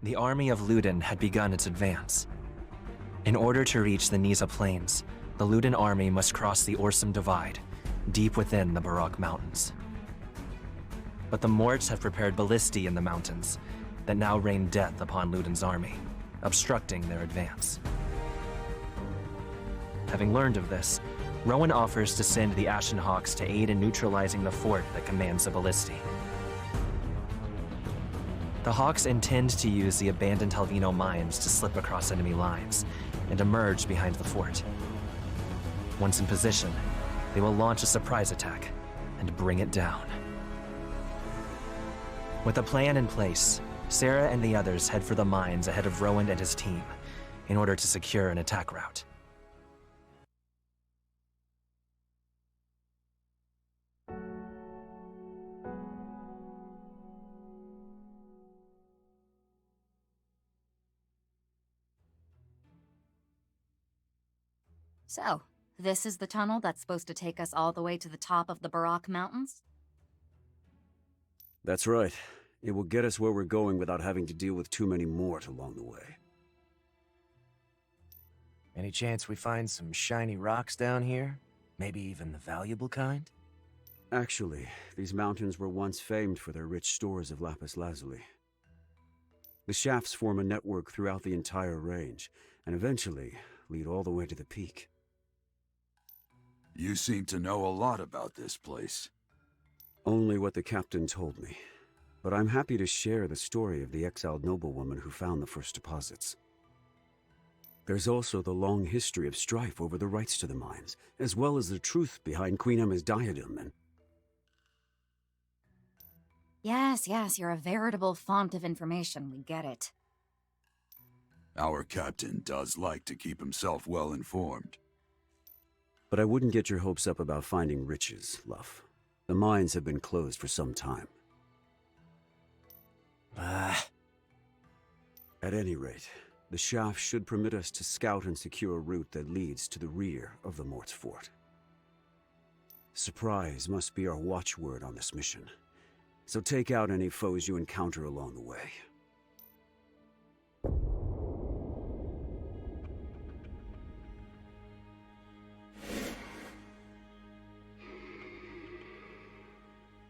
The army of Luden had begun its advance. In order to reach the Nisa Plains, the Luden army must cross the Orsum Divide, deep within the Barach Mountains. But the Morts have prepared ballistae in the mountains that now rain death upon Luden's army, obstructing their advance. Having learned of this, Rowan offers to send the Ashen Hawks to aid in neutralizing the fort that commands the ballistae. The Hawks intend to use the abandoned Halvino mines to slip across enemy lines and emerge behind the fort. Once in position, they will launch a surprise attack and bring it down. With a plan in place, Sarah and the others head for the mines ahead of Rowan and his team in order to secure an attack route. So, this is the tunnel that's supposed to take us all the way to the top of the Barach Mountains? That's right. It will get us where we're going without having to deal with too many Mort along the way. Any chance we find some shiny rocks down here? Maybe even the valuable kind? Actually, these mountains were once famed for their rich stores of lapis lazuli. The shafts form a network throughout the entire range, and eventually lead all the way to the peak. You seem to know a lot about this place. Only what the captain told me. But I'm happy to share the story of the exiled noblewoman who found the first deposits. There's also the long history of strife over the rights to the mines, as well as the truth behind Queen Emma's diadem and... Yes, you're a veritable font of information, we get it. Our captain does like to keep himself well informed. But I wouldn't get your hopes up about finding riches, Luff. The mines have been closed for some time. At any rate, the shaft should permit us to scout and secure a route that leads to the rear of the Mort's fort. Surprise must be our watchword on this mission. So take out any foes you encounter along the way.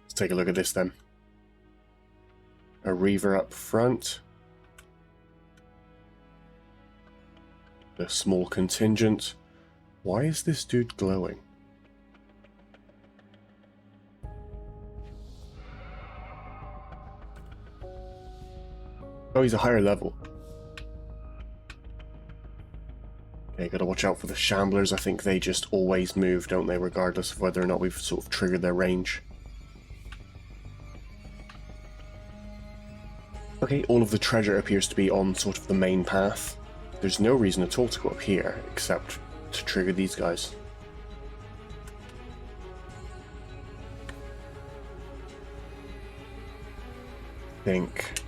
Let's take a look at this then. A Reaver up front. A small contingent. Why is this dude glowing? Oh, he's a higher level. Okay, gotta watch out for the Shamblers. I think they just always move, don't they, regardless of whether or not we've sort of triggered their range. Okay, all of the treasure appears to be on sort of the main path. There's no reason at all to go up here, except to trigger these guys. Think.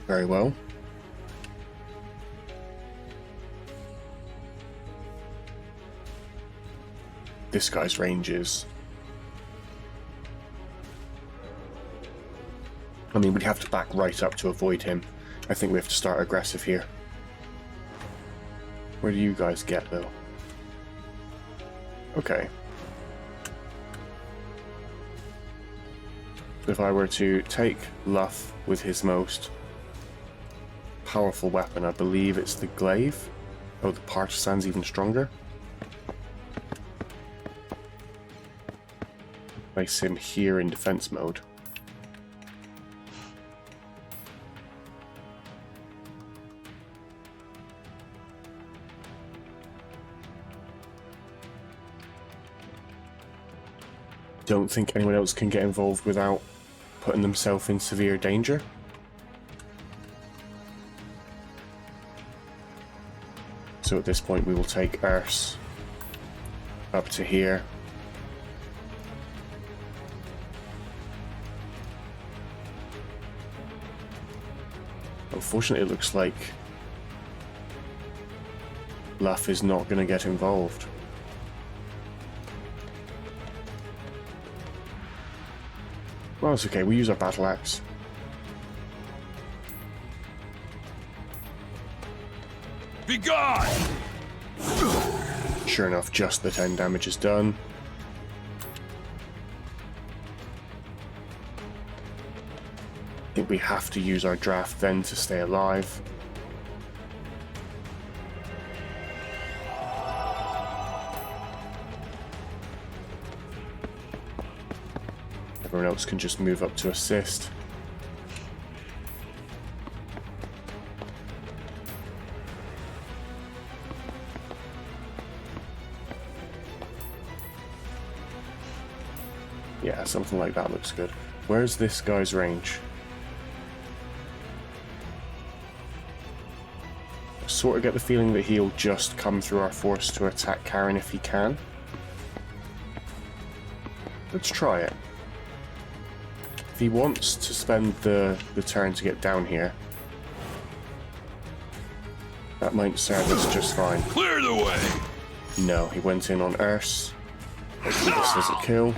Very well. This guy's range is... I mean, we'd have to back right up to avoid him. I think we have to start aggressive here. Where do you guys get, though? Okay. If I were to take Luff with his most powerful weapon, I believe it's the glaive. Oh, the partisan's even stronger. Place him here in defense mode. Don't think anyone else can get involved without putting themselves in severe danger. So at this point we will take Urs up to here. Unfortunately, it looks like Luff is not going to get involved. Well, it's okay. We use our battle axe. Be gone! Sure enough, just the 10 damage is done. I think we have to use our draft then to stay alive. Everyone else can just move up to assist. Yeah, something like that looks good. Where's this guy's range? I sort of get the feeling that he'll just come through our force to attack Karen if he can. Let's try it. If he wants to spend the turn to get down here, that might serve us just fine. Clear the way! No, he went in on Urs. Hopefully this doesn't kill.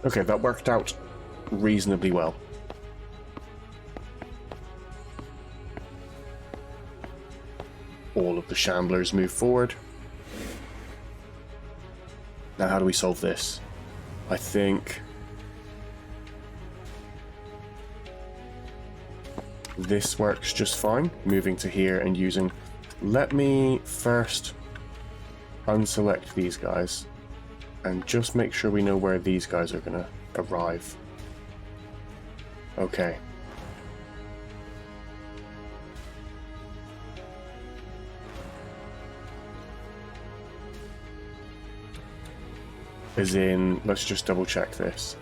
Okay, that worked out reasonably well. All of the Shamblers move forward. Now, how do we solve this? I think this works just fine. Moving to here and using... Let me first unselect these guys and just make sure we know where these guys are going to arrive. Okay. As in, let's just double check this.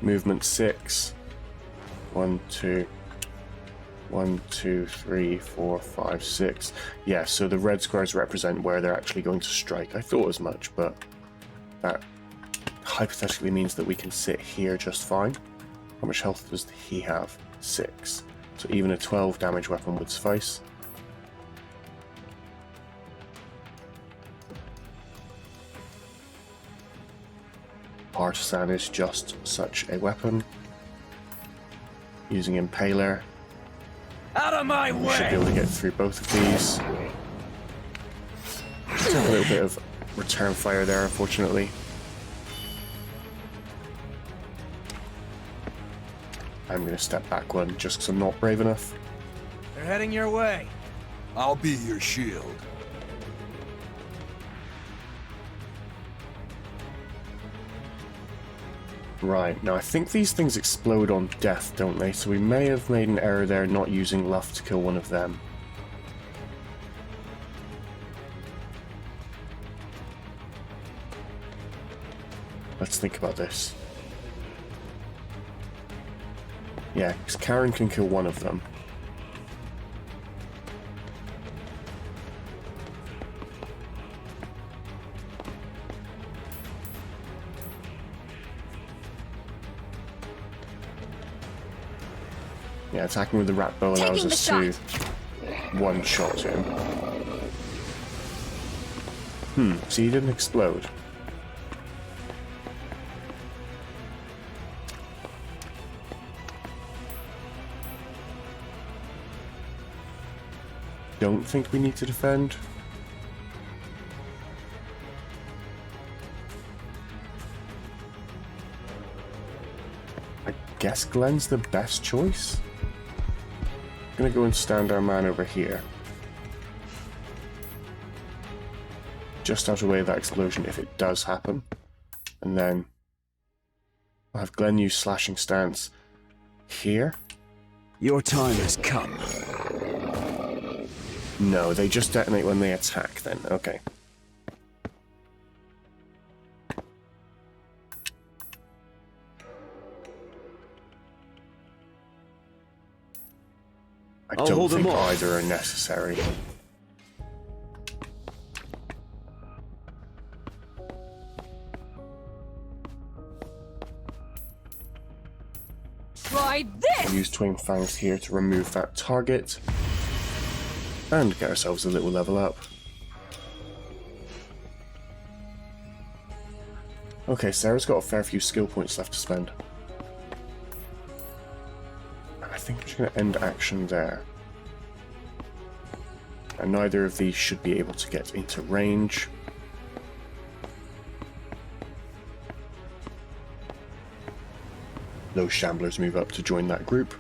Movement 6. 1, 2. 1, 2, 3, 4, 5, 6. Yeah, so the red squares represent where they're actually going to strike. I thought as much, but that hypothetically means that we can sit here just fine. How much health does he have? 6. So even a 12 damage weapon would suffice. Partisan is just such a weapon. Using Impaler. Out of my We should be able to get through both of these. Just have a little bit of return fire there, unfortunately. I'm going to step back one just because I'm not brave enough. They're heading your way. I'll be your shield. Right, now I think these things explode on death, don't they? So we may have made an error there not using Luff to kill one of them. Let's think about this. Yeah, because Karen can kill one of them. Yeah, attacking with the rat bow allows us to one-shot him. So he didn't explode. Don't think we need to defend. I guess Glenn's the best choice. I'm gonna go and stand our man over here. Just out of the way of that explosion if it does happen. And then I'll have Glenn use slashing stance here. Your time has come. No, they just detonate when they attack then. Okay. I I'll don't hold them think off. either are necessary. Try this! We'll use Twin Fangs here to remove that target. And get ourselves a little level up. Okay, Sarah's got a fair few skill points left to spend. I think I'm just going to end action there. And neither of these should be able to get into range. Those shamblers move up to join that group.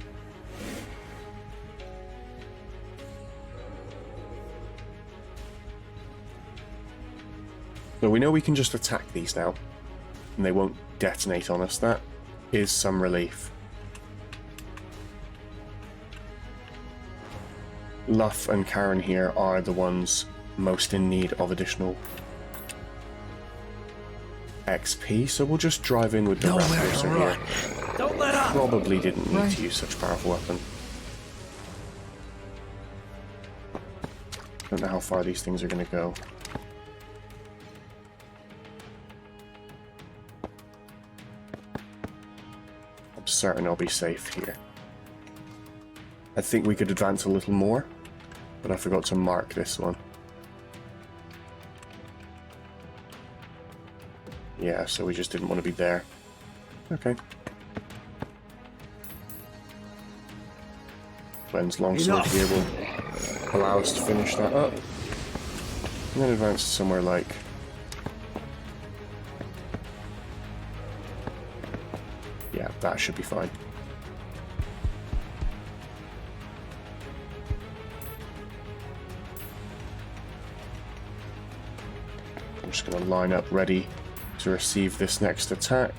So we know we can just attack these now, and they won't detonate on us. That is some relief. Luff and Karen here are the ones most in need of additional XP, so we'll just drive in with the Raptors here. Don't let up! Probably didn't need to use such a powerful weapon. Don't know how far these things are going to go. I'm certain I'll be safe here. I think we could advance a little more, but I forgot to mark this one. Yeah, so we just didn't want to be there. Okay. Glenn's longsword here will allow us to finish that up. And then advance to somewhere like... Yeah, that should be fine. I'm just going to line up ready to receive this next attack.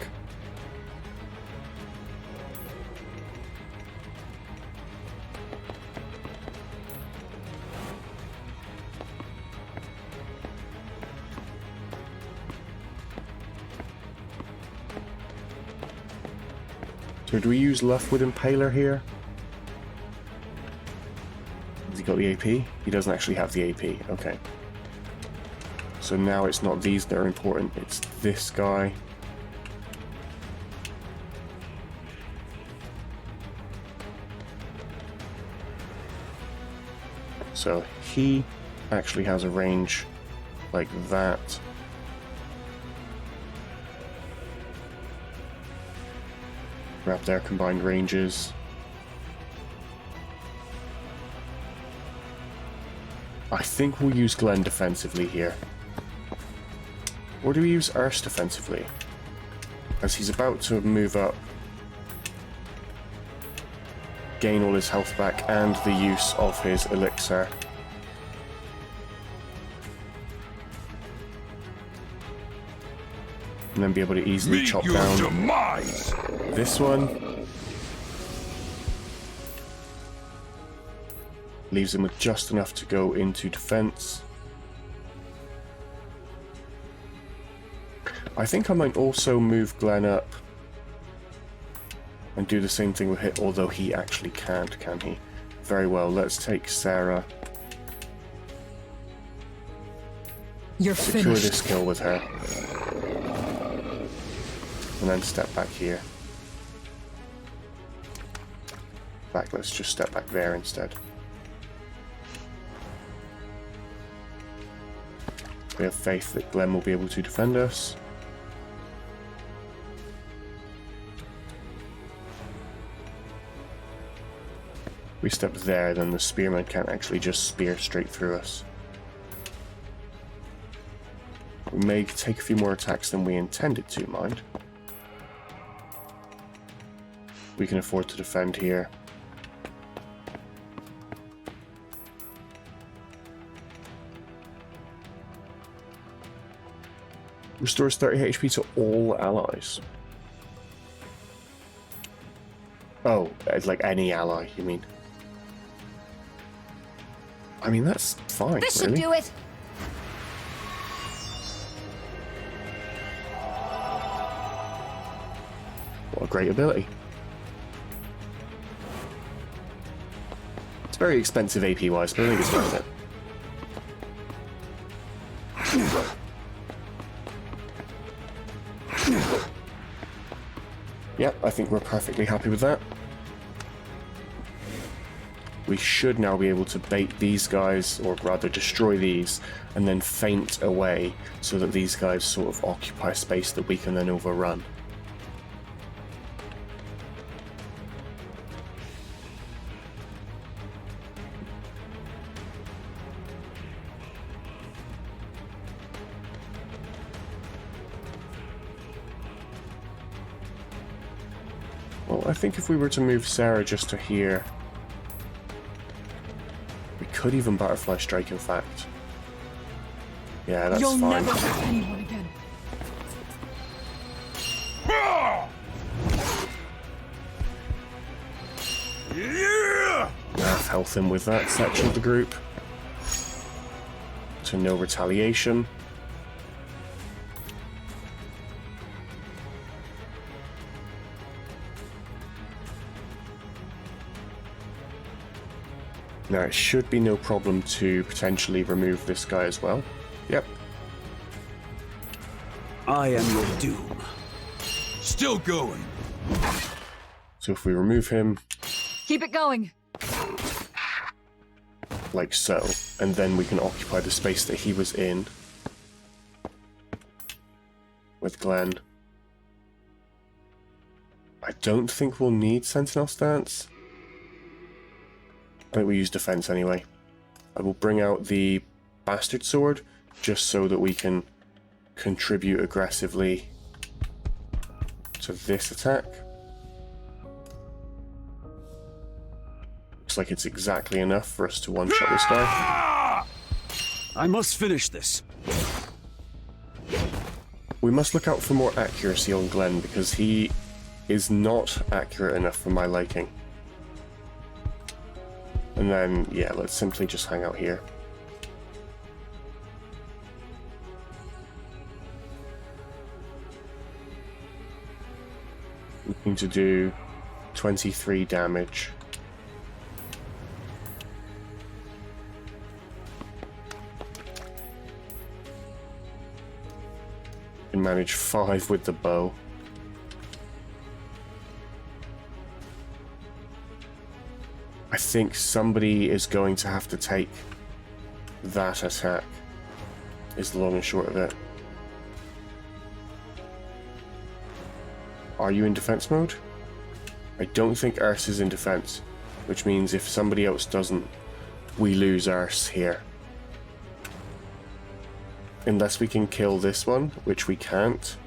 So do we use Luff with Impaler here? Has he got the AP? He doesn't actually have the AP, okay. So now it's not these that are important, it's this guy. So he actually has a range like that. Grab their combined ranges. I think we'll use Glenn defensively here. Or do we use Erst defensively? As he's about to move up, gain all his health back and the use of his elixir. And then be able to easily chop down demise. this one. Leaves him with just enough to go into defense. I think I might also move Glenn up and do the same thing with him, although he actually can't, can he? Very well, let's take Sarah. You're Secure finished. this kill with her. And then step back here. Back, let's just step back there instead. We have faith that Glenn will be able to defend us. We step there, then the spearman can't actually just spear straight through us. We may take a few more attacks than we intended to, mind. We can afford to defend here. Restores 30 HP to all allies. Oh, it's like any ally, you mean? I mean, that's fine, This should really. do it. What a great ability. It's very expensive AP-wise, but I think it's worth it. Yep, I think we're perfectly happy with that. we should now be able to bait these guys, or rather destroy these, and then feint away so that these guys sort of occupy space that we can then overrun. Well, I think if we were to move Sarah just to here, we could even butterfly strike, in fact. Yeah, that's You'll fine. never hurt anyone again. Half health him with that section of the group. So no retaliation. Now it should be no problem to potentially remove this guy as well. Yep. I am your doom. Still going. So if we remove him, Keep it going. like so, and then we can occupy the space that he was in with Glenn. I don't think we'll need Sentinel stance. I think we use defense anyway. I will bring out the Bastard Sword just so that we can contribute aggressively to this attack. Looks like it's exactly enough for us to one-shot this guy. I must finish this. We must look out for more accuracy on Glenn because he is not accurate enough for my liking. And then, yeah, let's simply just hang out here. Looking to do 23 damage. Can manage 5 with the bow. I think somebody is going to have to take that attack, is the long and short of it. Are you in defense mode? I don't think Urs is in defense, which means if somebody else doesn't, we lose Urs here. Unless we can kill this one, which we can't,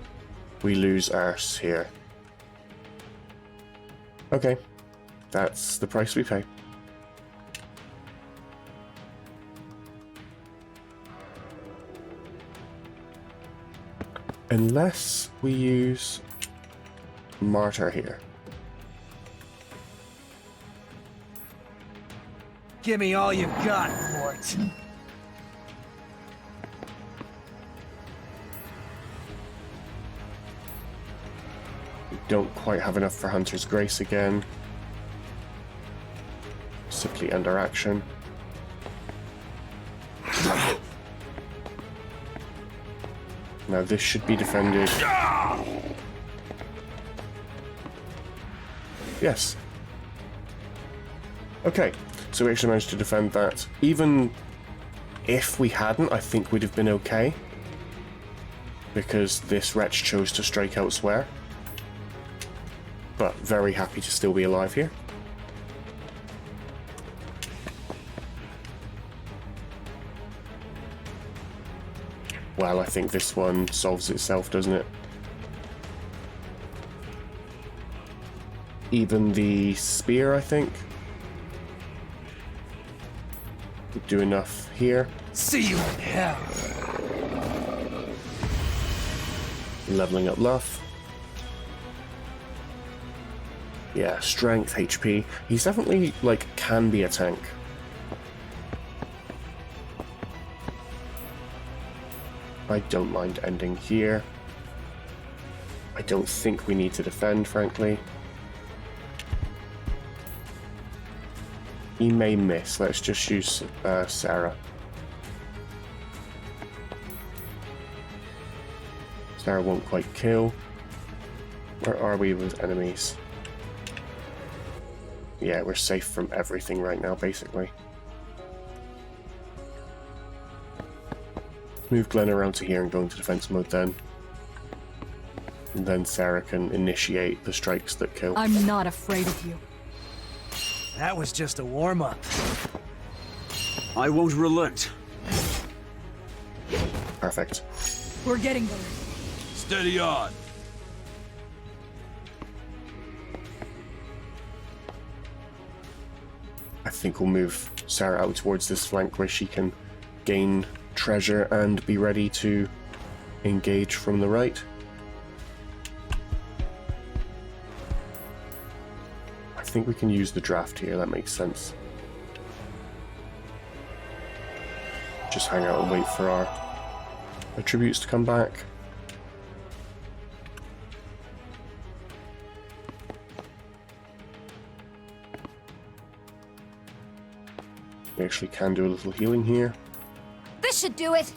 we lose Urs here. Okay, that's the price we pay. Unless we use Martyr here. Give me all you got, Mort. We don't quite have enough for Hunter's Grace again. Simply under action. Now this should be defended. Yes. Okay, so we actually managed to defend that. Even if we hadn't, I think we'd have been okay. Because this wretch chose to strike elsewhere. But very happy to still be alive here. Well, I think this one solves itself, doesn't it? Even the spear, I think, would do enough here. See you in hell. Leveling up Luff. Yeah, strength, HP. He's definitely, like, can be a tank. I don't mind ending here. I don't think we need to defend, frankly. He may miss. Let's just use Sarah. Sarah won't quite kill. Where are we with enemies? Yeah, we're safe from everything right now, basically. Move Glenn around to here and go into defense mode then. And then Sarah can initiate the strikes that kill. I'm not afraid of you. That was just a warm-up. I won't relent. Perfect. We're getting there. Steady on. I think we'll move Sarah out towards this flank where she can gain treasure and be ready to engage from the right. I think we can use the draft here, that makes sense. Just hang out and wait for our attributes to come back. We actually can do a little healing here. This should do it!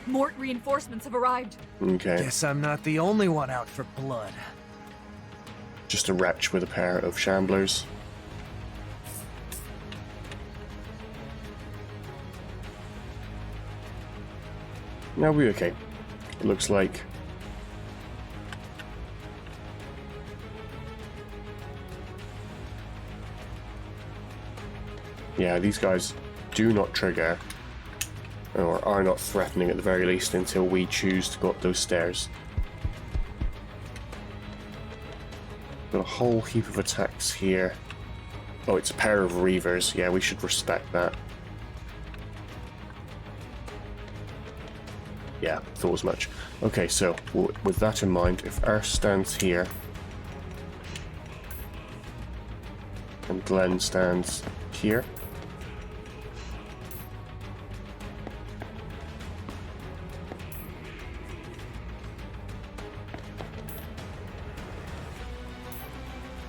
Mort reinforcements have arrived. Okay. Guess I'm not the only one out for blood. Just a wretch with a pair of shamblers. Now we're okay. It looks like yeah, these guys do not trigger, or are not threatening at the very least, until we choose to go up those stairs. Got a whole heap of attacks here. Oh, it's a pair of Reavers. Yeah, we should respect that. Yeah, thought as much. Okay, so with that in mind, if Earth stands here and Glenn stands here,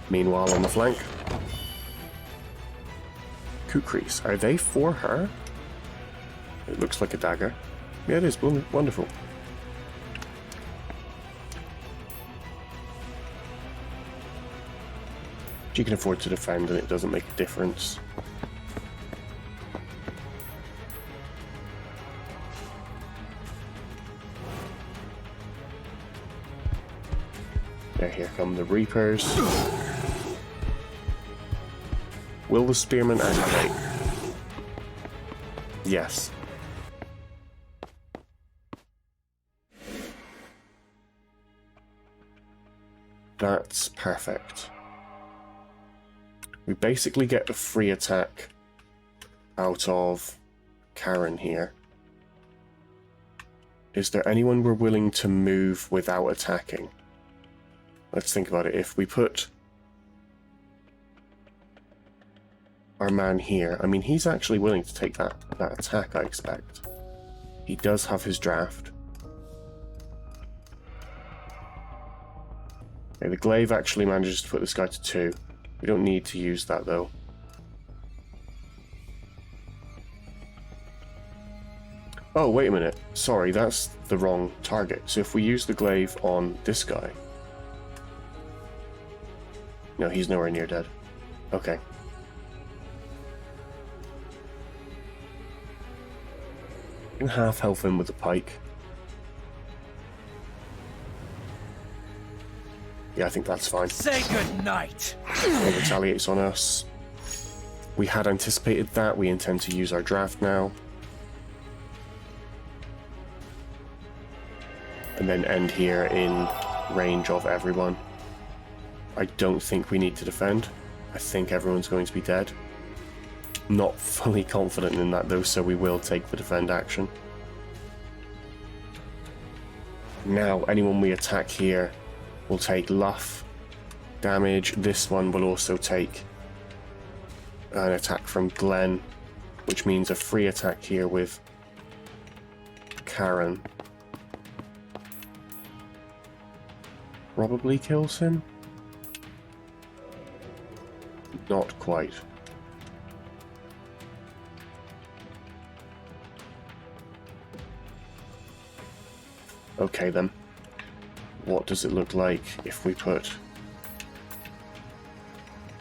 meanwhile on the flank, Kukris, are they for her? It looks like a dagger. Yeah, it is. Wonderful. She can afford to defend and it doesn't make a difference. Yeah, here come the Reapers. Will the Spearmen activate? Yes. That's perfect. We basically get a free attack out of Karen here. Is there anyone we're willing to move without attacking? Let's think about it. If we put our man here, I mean, he's actually willing to take that attack, I expect. He does have his draft. Okay, the glaive actually manages to put this guy to 2. We don't need to use that though. Oh, wait a minute. Sorry, that's the wrong target. So if we use the glaive on this guy... No, he's nowhere near dead. Okay. You can half health him with the pike. Yeah, I think that's fine. Say goodnight. He retaliates on us. We had anticipated that. We intend to use our draft now. And then end here in range of everyone. I don't think we need to defend. I think everyone's going to be dead. Not fully confident in that though, so we will take the defend action. Now, anyone we attack here will take luff damage. This one will also take an attack from Glenn, which means a free attack here with Karen. Probably kills him. Not quite. Okay then. What does it look like if we put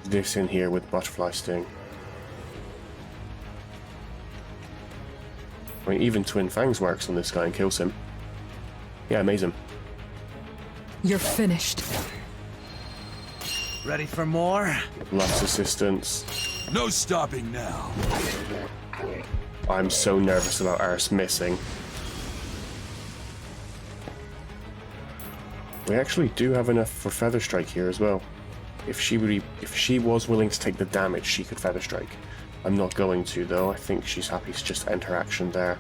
this in here with Butterfly Sting? I mean, even Twin Fangs works on this guy and kills him. Yeah, amazing. You're finished. Ready for more? Lots assistance. No stopping now. I'm so nervous about Urs missing. We actually do have enough for Feather Strike here as well. If she was willing to take the damage, she could Feather Strike. I'm not going to though. I think she's happy to just end her action there.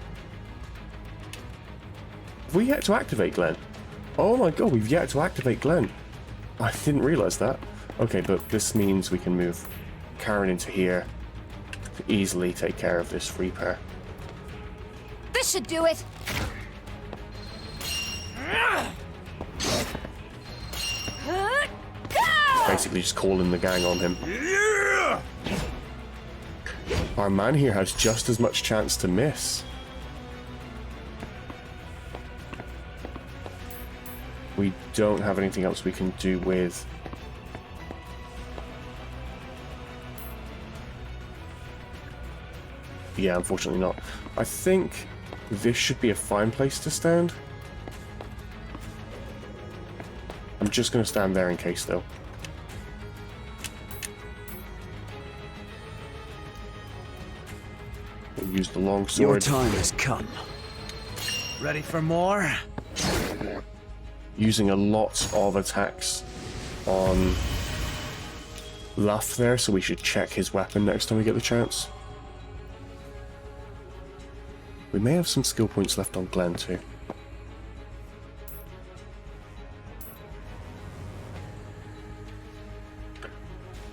Have we yet to activate Glenn? Oh my god, we've yet to activate Glenn. I didn't realize that. Okay, but this means we can move Karen into here to easily take care of this Reaper. This should do it! Basically just calling the gang on him. Yeah! Our man here has just as much chance to miss. We don't have anything else we can do with... Yeah, unfortunately not. I think this should be a fine place to stand. I'm just going to stand there in case, though. We'll use the long sword. Your time has come. Ready for more? Using a lot of attacks on Luff there, so we should check his weapon next time we get the chance. We may have some skill points left on Glenn too.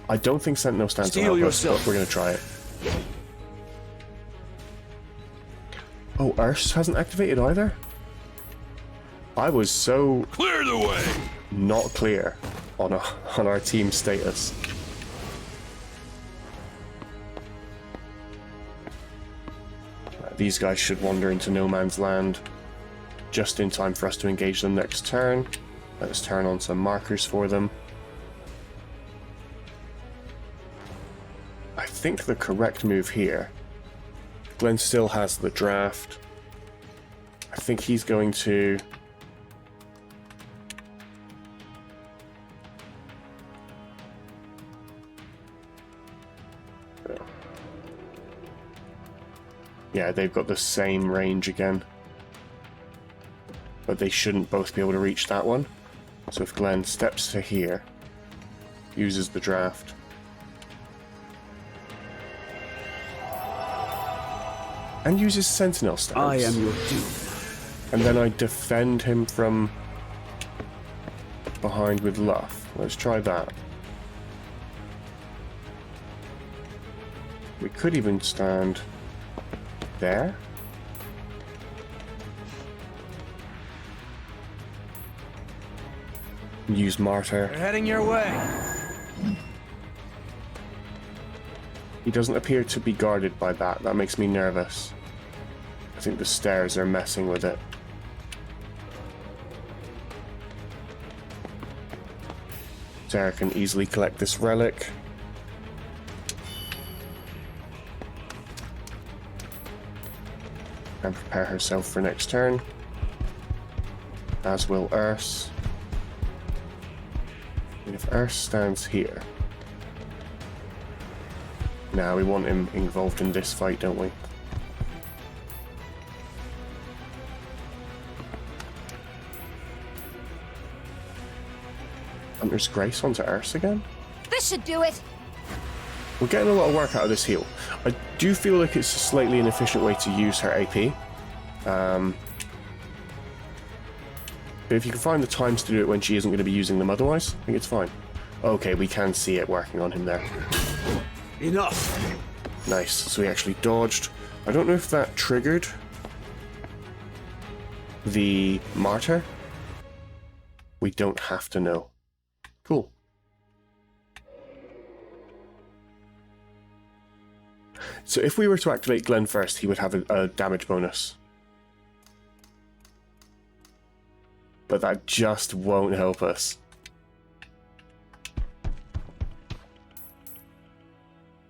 I don't think Sentinel stands on Steel outpost, yourself. but we're going to try it. Oh, Urs hasn't activated either? I was so Clear the way! not clear on our team status. These guys should wander into no man's land just in time for us to engage them next turn. Let us turn on some markers for them. I think the correct move here... Glenn still has the draft. I think he's going to... Yeah, they've got the same range again. But they shouldn't both be able to reach that one. So if Glenn steps to here, uses the draft... and uses Sentinel stance. I am your doom. And then I defend him from behind with Luff. Let's try that. We could even stand there. Use Martyr. They're heading your way. He doesn't appear to be guarded by that. That makes me nervous. I think the stairs are messing with it. Sarah can easily collect this relic. And prepare herself for next turn. As will Urs. And if Urs stands here... Now we want him involved in this fight, don't we? Hunter's Grace onto Urs again? This should do it! We're getting a lot of work out of this heal. I do feel like it's a slightly inefficient way to use her AP. But if you can find the times to do it when she isn't going to be using them otherwise, I think it's fine. Okay, we can see it working on him there. Enough. Nice, so he actually dodged. I don't know if that triggered the Martyr. We don't have to know. Cool. So if we were to activate Glenn first, he would have a damage bonus. but that just won't help us.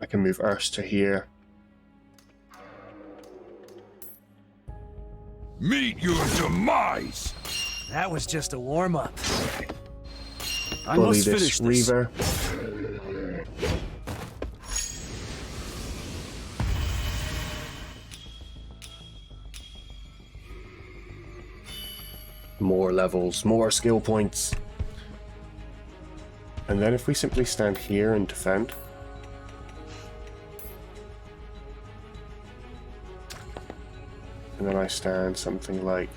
I can move Urs to here. Meet your demise! That was just a warm-up. I Bully must finish this this. Reaver. More levels, more skill points. And then if we simply stand here and defend. And then I stand something like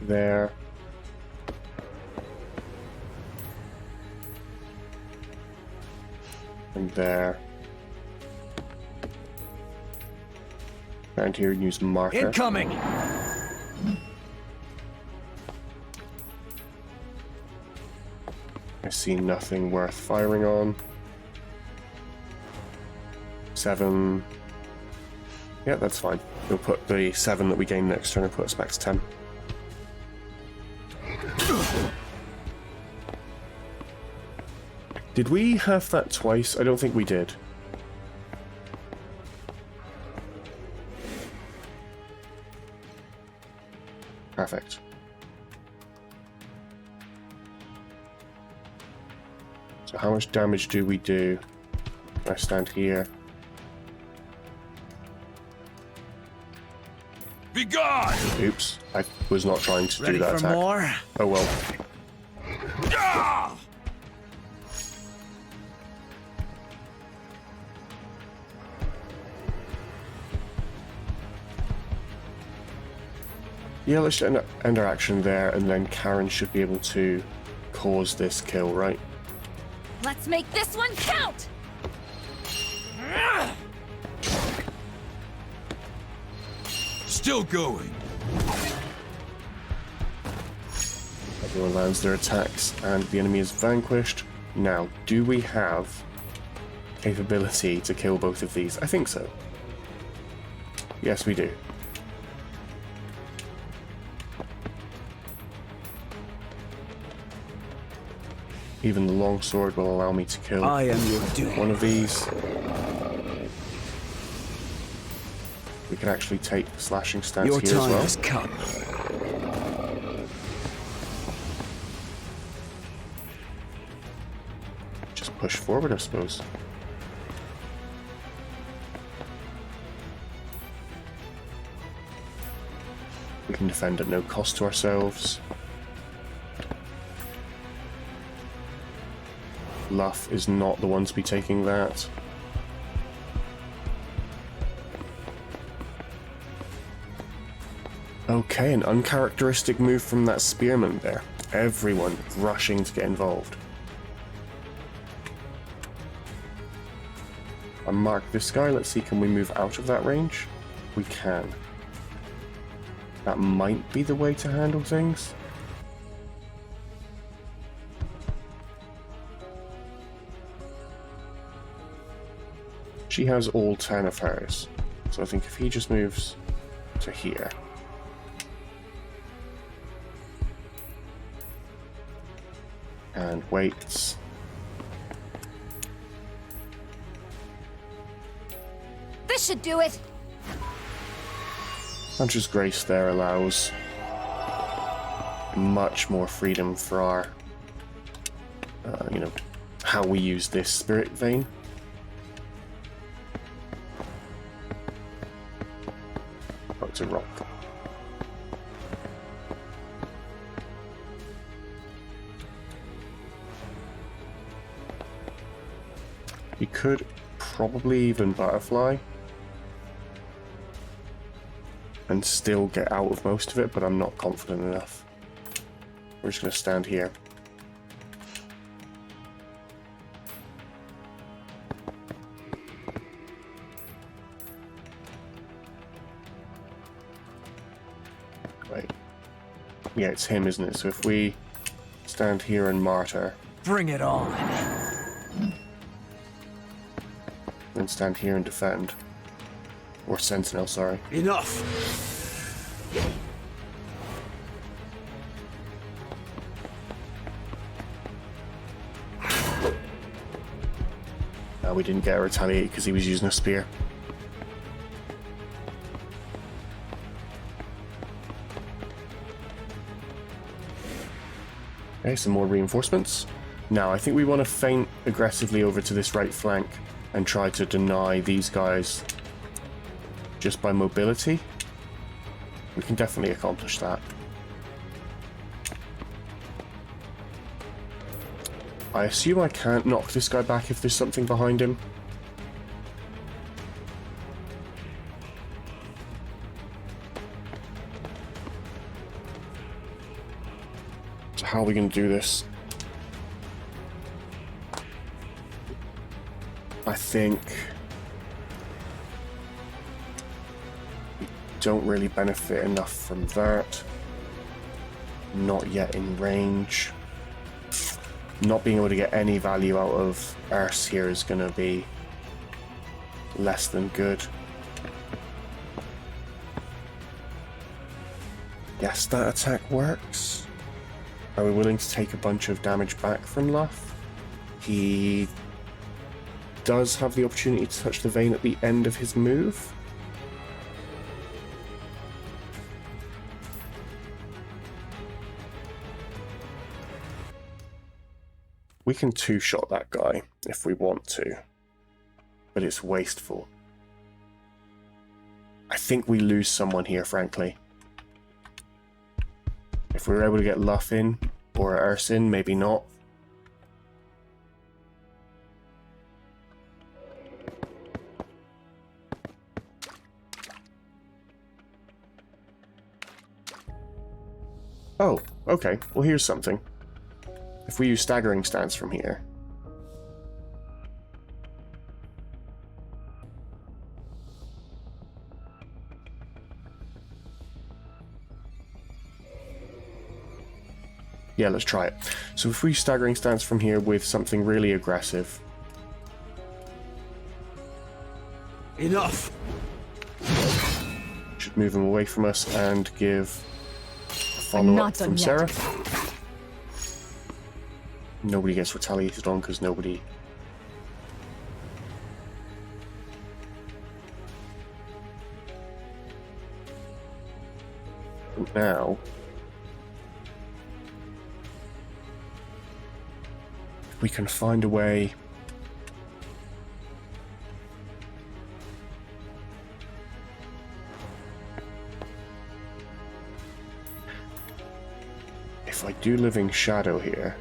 there. And there. Around here, use marker. Incoming! I see nothing worth firing on. 7. Yeah, that's fine. We'll put the 7 that we gain next turn and put us back to 10. Did we have that twice? I don't think we did. Perfect. So how much damage do we do? I stand here. Be gone! Oops, I was not trying to Ready do that for attack. more? Oh well. Ah! Yeah, let's end our action there, and then Karen should be able to cause this kill, right? Let's make this one count! Still going. Everyone lands their attacks, and the enemy is vanquished. Now, do we have capability to kill both of these? I think so. Yes, we do. Even the longsword will allow me to kill I am your doom. one of these. We can actually take slashing stance Your here as time well. has come. Just push forward, I suppose. We can defend at no cost to ourselves. Luff is not the one to be taking that. Okay, an uncharacteristic move from that spearman there. Everyone rushing to get involved. I mark this guy. Let's see, can we move out of that range? We can. That might be the way to handle things. She has all 10 of hers. So I think if he just moves to here. And waits. This should do it! Hunter's Grace there allows much more freedom for our, how we use this spirit vein. Oh, it's a rock. You could probably even butterfly and still get out of most of it, but I'm not confident enough. We're just going to stand here. Wait. Yeah, it's him, isn't it? So if we stand here and martyr, Bring it on. then stand here and defend. Or sentinel, sorry. Enough. we didn't get a retaliate because he was using a spear. Okay, some more reinforcements. Now, I think we want to feint aggressively over to this right flank and try to deny these guys just by mobility. We can definitely accomplish that. I assume I can't knock this guy back if there's something behind him. So how are we going to do this? I think we don't really benefit enough from that. Not yet in range. Not being able to get any value out of Erse here is going to be less than good. Yes, that attack works. Are we willing to take a bunch of damage back from Luff? He does have the opportunity to touch the vein at the end of his move. We can two-shot that guy if we want to, but it's wasteful. I think we lose someone here, frankly. If we were able to get Luff in, or Erse in, maybe not. Oh, okay. Well, here's something. If we use staggering stance from here, yeah, let's try it. So if we use staggering stance from here with something really aggressive. Enough! Should move him away from us and give a follow-up from Sarah. Nobody gets retaliated on because nobody... Now... we can find a way... If I do Living Shadow here...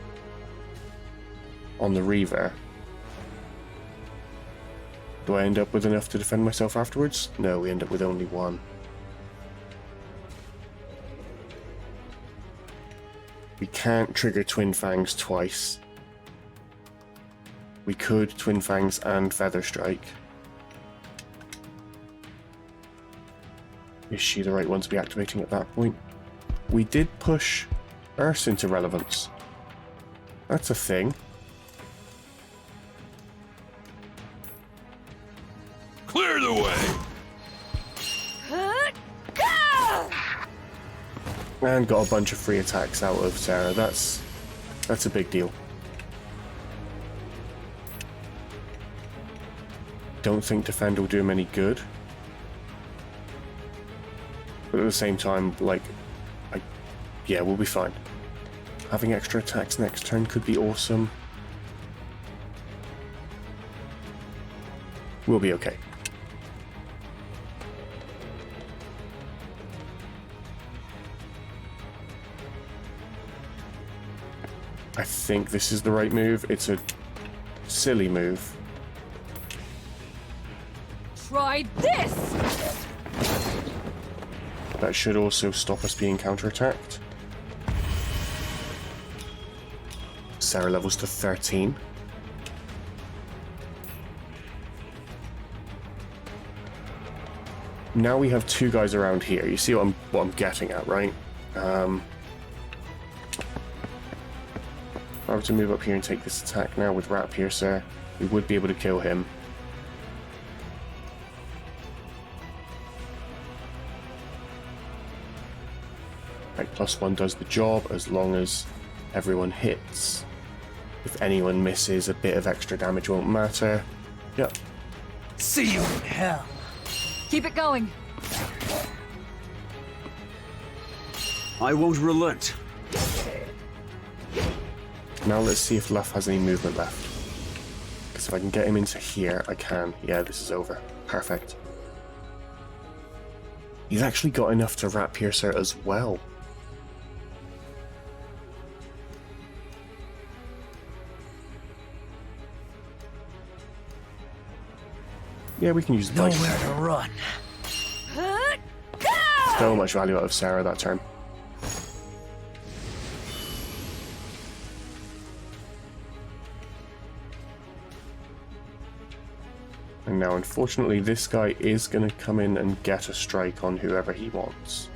on the Reaver, do I end up with enough to defend myself afterwards? No, we end up with only one. We can't trigger Twin Fangs twice. We could Twin Fangs and Feather Strike. Is she the right one to be activating at that point? We did push Erse into relevance. That's a thing. Clear the way! And got a bunch of free attacks out of Sarah. That's a big deal. Don't think Defend will do him any good. But at the same time, like, yeah, we'll be fine. Having extra attacks next turn could be awesome. We'll be okay. I think this is the right move. It's a silly move. Try this! That should also stop us being counterattacked. Sarah levels to 13. Now we have two guys around here. You see what I'm getting at, right? If I were to move up here and take this attack now with Rat Piercer, we would be able to kill him. Right, +1 does the job as long as everyone hits. If anyone misses, a bit of extra damage won't matter. Yep. See you in hell. Keep it going. I won't relent. Now let's see if Luff has any movement left. Because if I can get him into here, I can. Yeah, this is over. Perfect. He's actually got enough to Rat Piercer as well. Yeah, we can use the bike. Nowhere to run. So much value out of Sarah that turn. And now, unfortunately, this guy is going to come in and get a strike on whoever he wants.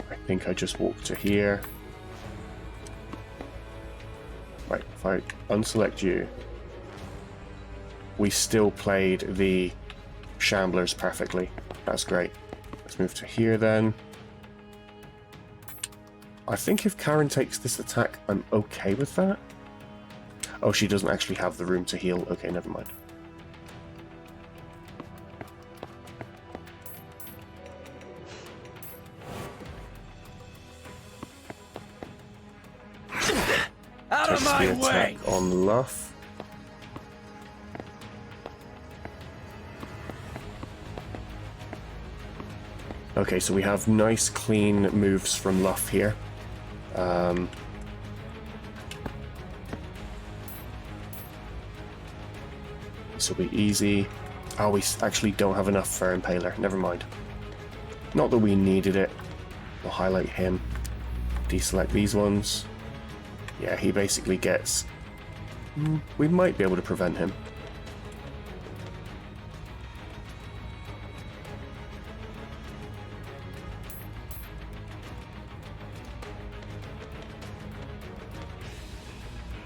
I think I just walk to here. Right, if I unselect you, we still played the Shamblers perfectly. That's great. Let's move to here then. I think if Karen takes this attack, I'm okay with that. Oh, she doesn't actually have the room to heal. Okay, never mind. Out of Takes my the way! attack on Luff. Okay, so we have nice clean moves from Luff here. This will be easy. Oh, we actually don't have enough for Impaler. Never mind. Not that we needed it. We'll highlight him. Deselect these ones. Yeah, he basically gets... We might be able to prevent him.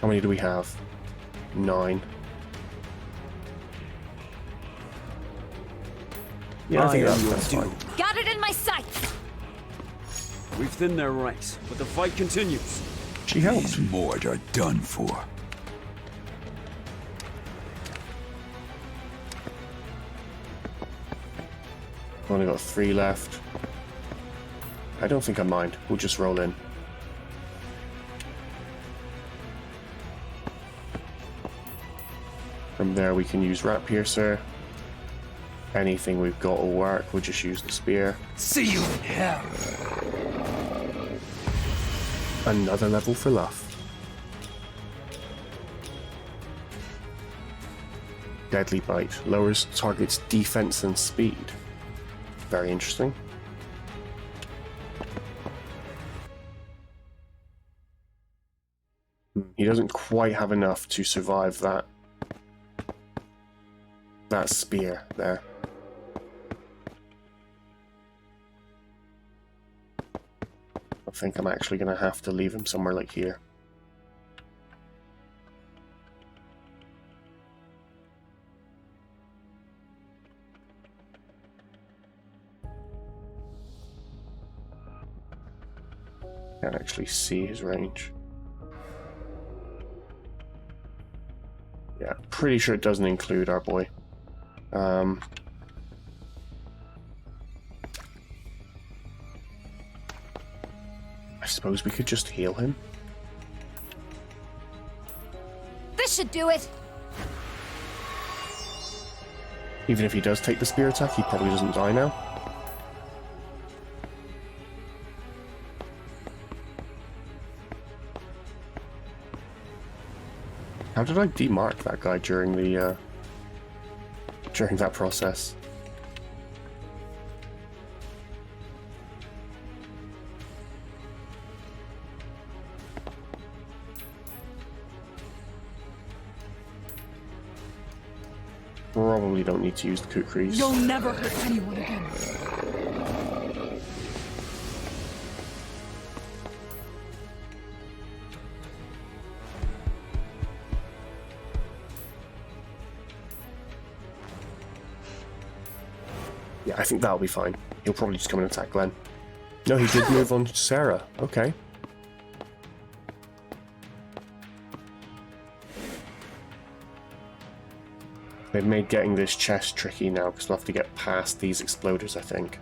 How many do we have? 9. Yeah, I think that's fine. Got it in my sights. We've thinned their ranks, but the fight continues. She helped. These Mort are done for. Only got 3 left. I don't think I mind. We'll just roll in. From there we can use Rat Piercer. Anything we've got will work. We'll just use the spear. See you in hell. Another level for Luff. Deadly Bite. Lowers target's defense and speed. Very interesting. He doesn't quite have enough to survive that spear there. I think I'm actually going to have to leave him somewhere like here. Can't actually see his range. Yeah, pretty sure it doesn't include our boy. I suppose we could just heal him. This should do it. Even if he does take the spear attack, he probably doesn't die now. How did I demark that guy during the during that process? Probably don't need to use the kukris. You'll never hurt anyone again. Yeah, I think that'll be fine. He'll probably just come and attack Glenn. No, he did move on to Sarah. Okay. They've made getting this chest tricky now because we'll have to get past these exploders, I think.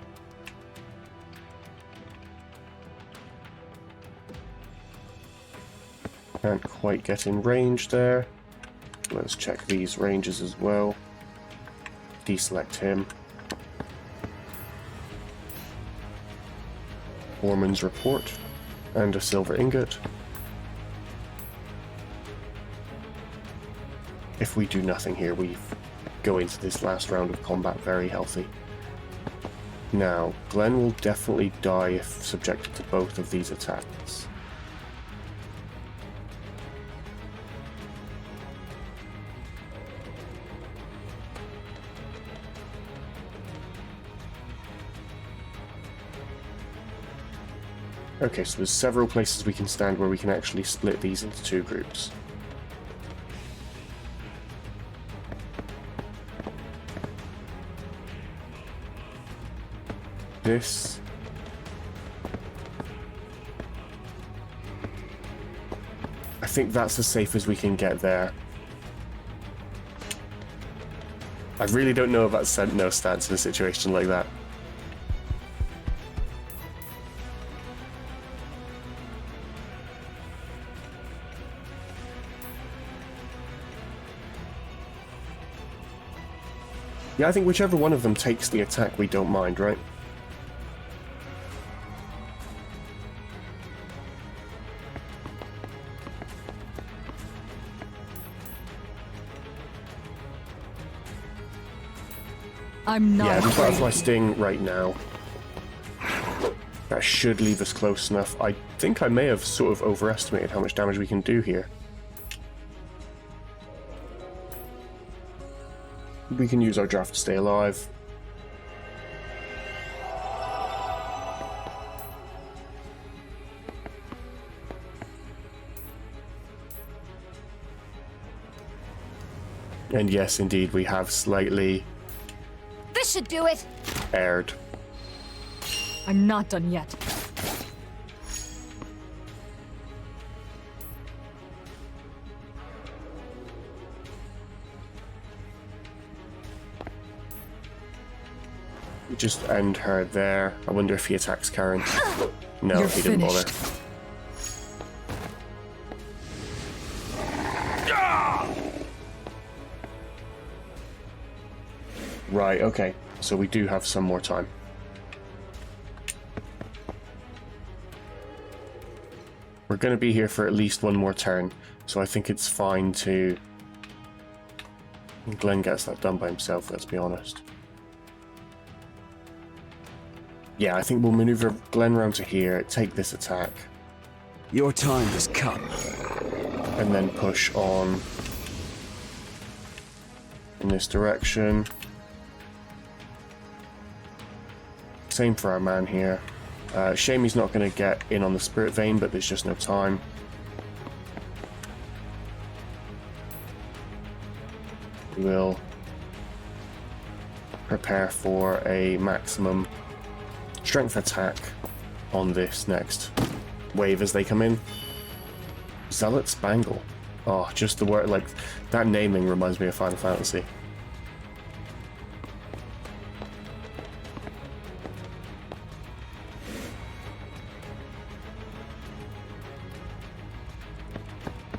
Can't quite get in range there. Let's check these ranges as well. Deselect him. Foreman's report. And a silver ingot. If we do nothing here, we go into this last round of combat very healthy. Now, Glenn will definitely die if subjected to both of these attacks. Okay, so there's several places we can stand where we can actually split these into two groups. This. I think that's as safe as we can get there. I really don't know about Sentinel stance in a situation like that. Yeah, I think whichever one of them takes the attack, we don't mind, right? I'm not Yeah, the afraid Butterfly of you. Sting right now. That should leave us close enough. I think I may have sort of overestimated how much damage we can do here. We can use our draft to stay alive. And yes, indeed, we have slightly This should do it. erred. I'm not done yet. Just end her there. I wonder if he attacks Karen. No, You're he didn't bother. finished. Right, okay. So we do have some more time. We're going to be here for at least one more turn, so I think it's fine to... Glenn gets that done by himself, let's be honest. Yeah, I think we'll maneuver Glenn round to here, take this attack, Your time has come. and then push on in this direction. Same for our man here. Shame he's not going to get in on the Spirit Vein, but there's just no time. We'll prepare for a maximum strength attack on this next wave as they come in. Zealot Spangle. Oh, just the word, like, that naming reminds me of Final Fantasy.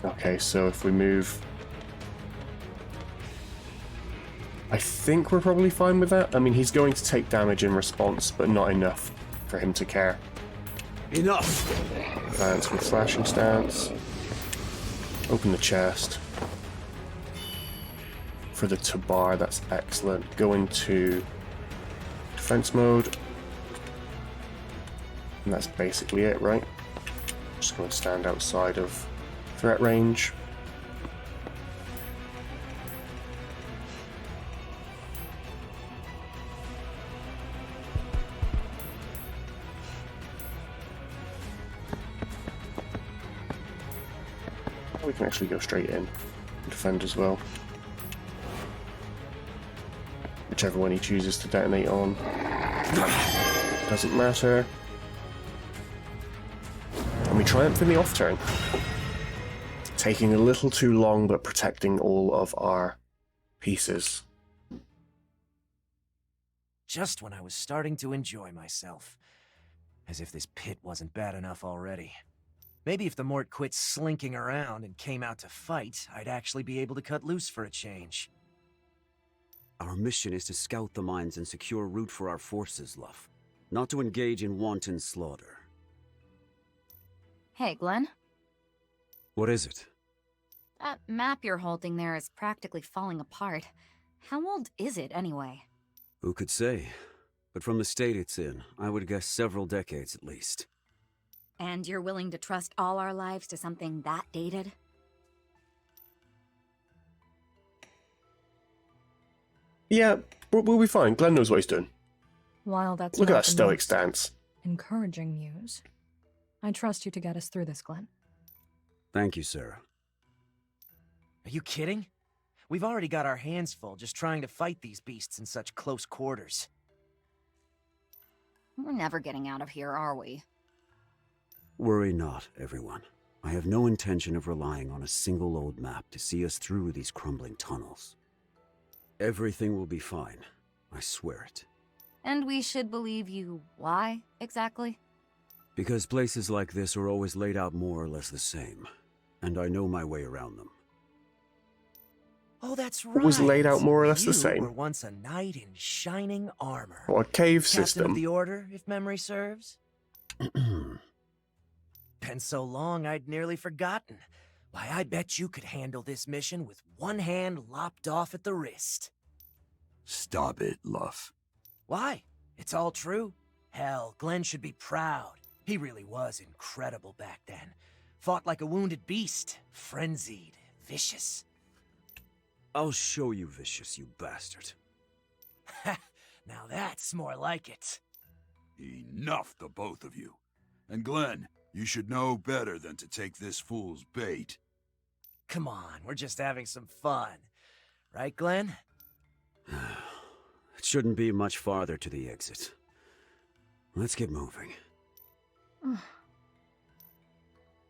Okay, so if we move... I think we're probably fine with that. I mean, he's going to take damage in response, but not enough for him to care. Enough! Advance with slashing stance. Open the chest. For the Tabar, that's excellent. Go into defense mode. And that's basically it, right? Just going to stand outside of threat range. We can actually go straight in and defend as well. Whichever one he chooses to detonate on. Doesn't matter. And we triumph in the off turn. Taking a little too long, but protecting all of our pieces. Just when I was starting to enjoy myself. As if this pit wasn't bad enough already. Maybe if the Mort quit slinking around and came out to fight, I'd actually be able to cut loose for a change. Our mission is to scout the mines and secure route for our forces, Luff. Not to engage in wanton slaughter. Hey, Glenn. What is it? That map you're holding there is practically falling apart. How old is it, anyway? Who could say? But from the state it's in, I would guess several decades at least. And you're willing to trust all our lives to something that dated? Yeah, we'll be fine. Glenn knows what he's doing. While that's Look at not that the stoic most stance. encouraging news, I trust you to get us through this, Glenn. Thank you, Sarah. Are you kidding? We've already got our hands full just trying to fight these beasts in such close quarters. We're never getting out of here, are we? Worry not, everyone. I have no intention of relying on a single old map to see us through these crumbling tunnels. Everything will be fine. I swear it. And we should believe you why, exactly? Because places like this are always laid out more or less the same. And I know my way around them. Oh, that's right. It was laid out more or less the You same. were once a knight in shining armor. Or a cave Captain of system. the Order, if memory serves. Been so long, I'd nearly forgotten. Why, I bet you could handle this mission with one hand lopped off at the wrist. Stop it, Luff. Why? It's all true. Hell, Glenn should be proud. He really was incredible back then. Fought like a wounded beast. Frenzied. Vicious. I'll show you vicious, you bastard. Now that's more like it. Enough, the both of you. And Glenn, you should know better than to take this fool's bait. Come on, we're just having some fun. Right, Glenn? It shouldn't be much farther to the exit. Let's get moving.